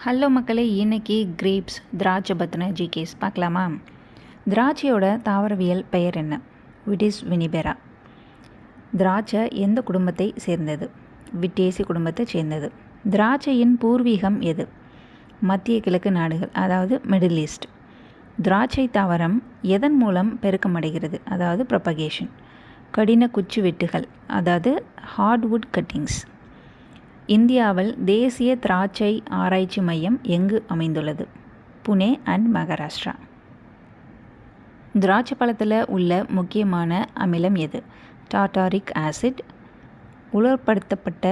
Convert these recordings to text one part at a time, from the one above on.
Hello மக்களே, இன்றைக்கி grapes திராட்சை பற்றின ஜிகேஸ் பார்க்கலாமா? திராட்சையோட தாவரவியல் பெயர் என்ன? விட்டிஸ் வினிபெரா. திராட்சை எந்த குடும்பத்தை சேர்ந்தது? விட்டேசி குடும்பத்தை சேர்ந்தது. திராட்சையின் பூர்வீகம் எது? மத்திய கிழக்கு நாடுகள், அதாவது மிடில் ஈஸ்ட். திராட்சை தாவரம் எதன் மூலம் பெருக்கமடைகிறது? அதாவது ப்ரொபகேஷன். கடின குச்சி வெட்டுகள், அதாவது ஹார்ட்வுட் கட்டிங்ஸ். இந்தியாவில் தேசிய திராட்சை ஆராய்ச்சி மையம் எங்கு அமைந்துள்ளது? புனே அண்ட் மகாராஷ்டிரா. திராட்சை பழத்தில் உள்ள முக்கியமான அமிலம் எது? Tartaric acid. உலர்படுத்தப்பட்ட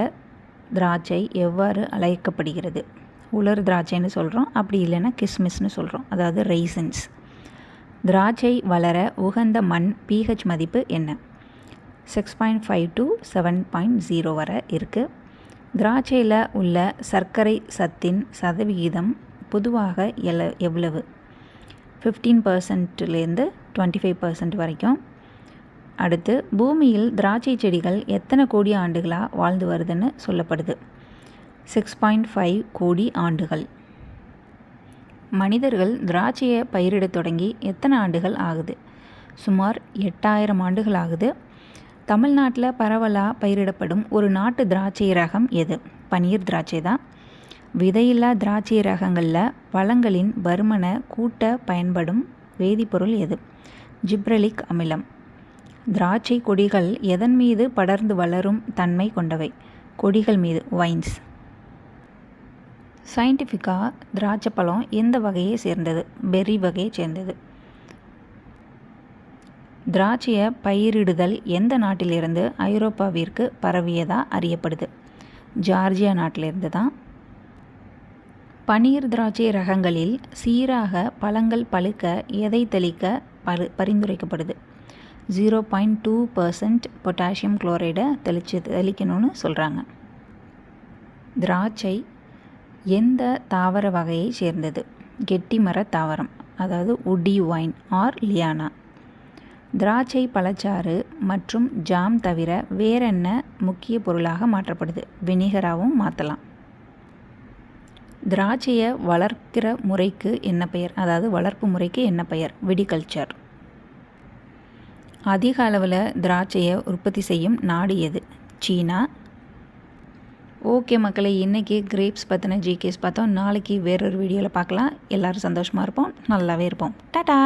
திராட்சை எவ்வாறு அழைக்கப்படுகிறது? உலர் திராட்சைன்னு சொல்கிறோம், அப்படி இல்லைன்னா கிஸ்மிஸ்னு சொல்கிறோம், அதாவது ரைசன்ஸ். திராட்சை வளர உகந்த மண் pH மதிப்பு என்ன? 6.5 to 7.0 வரை இருக்குது. திராட்சையில் உள்ள சர்க்கரை சத்தின் சதவிகிதம் பொதுவாக எவ்வளவு? 15%லேருந்து 25% வரைக்கும். அடுத்து, பூமியில் திராட்சை செடிகள் எத்தனை கோடி ஆண்டுகளாக வாழ்ந்து வருதுன்னு சொல்லப்படுது? 6.5 கோடி ஆண்டுகள். மனிதர்கள் திராட்சையை பயிரிட தொடங்கி எத்தனை ஆண்டுகள் ஆகுது? சுமார் 8000 ஆண்டுகள் ஆகுது. தமிழ்நாட்டில் பரவலாக பயிரிடப்படும் ஒரு நாட்டு திராட்சை ரகம் எது? பன்னீர் திராட்சை தான். விதையில்லா திராட்சை ரகங்களில் பழங்களின் பருமனை கூட்ட பயன்படும் வேதிப்பொருள் எது? ஜிப்ரலிக் அமிலம். திராட்சை கொடிகள் எதன் மீது படர்ந்து வளரும் தன்மை கொண்டவை? கொடிகள் மீது, வைன்ஸ். சயின்டிஃபிக்காக திராட்சை பழம் எந்த வகையை சேர்ந்தது? பெர்ரி வகையை சேர்ந்தது. திராட்சையை பயிரிடுதல் எந்த நாட்டிலிருந்து ஐரோப்பாவிற்கு பரவியதாக அறியப்படுது? ஜார்ஜியா நாட்டிலிருந்து தான். பன்னீர் திராட்சை ரகங்களில் சீராக பழங்கள் பழுக்க எதை தெளிக்க பரிந்துரைக்கப்படுது? 0.2% பொட்டாசியம் குளோரைடை தெளிக்கணும்னு சொல்கிறாங்க. திராட்சை எந்த தாவர வகையை சேர்ந்தது? கெட்டிமர தாவரம், அதாவது உட்டி வைன் ஆர் லியானா. திராட்சை பழச்சாறு மற்றும் ஜாம் தவிர வேறென்ன முக்கிய பொருளாக மாற்றப்படுது? வினிகராகவும் மாற்றலாம். திராட்சையை வளர்க்கிற முறைக்கு என்ன பெயர்? அதாவது வளர்ப்பு முறைக்கு என்ன பெயர்? விடிகல்ச்சர். அதிக அளவில் திராட்சையை உற்பத்தி செய்யும் நாடு எது? சீனா. ஓகே மக்களே, இன்றைக்கி கிரேப்ஸ் பற்றின ஜிகேஸ் பார்த்தோம். நாளைக்கு வேறொரு வீடியோவில் பார்க்கலாம். எல்லோரும் சந்தோஷமாக இருப்போம், நல்லாவே இருப்போம். டாடா.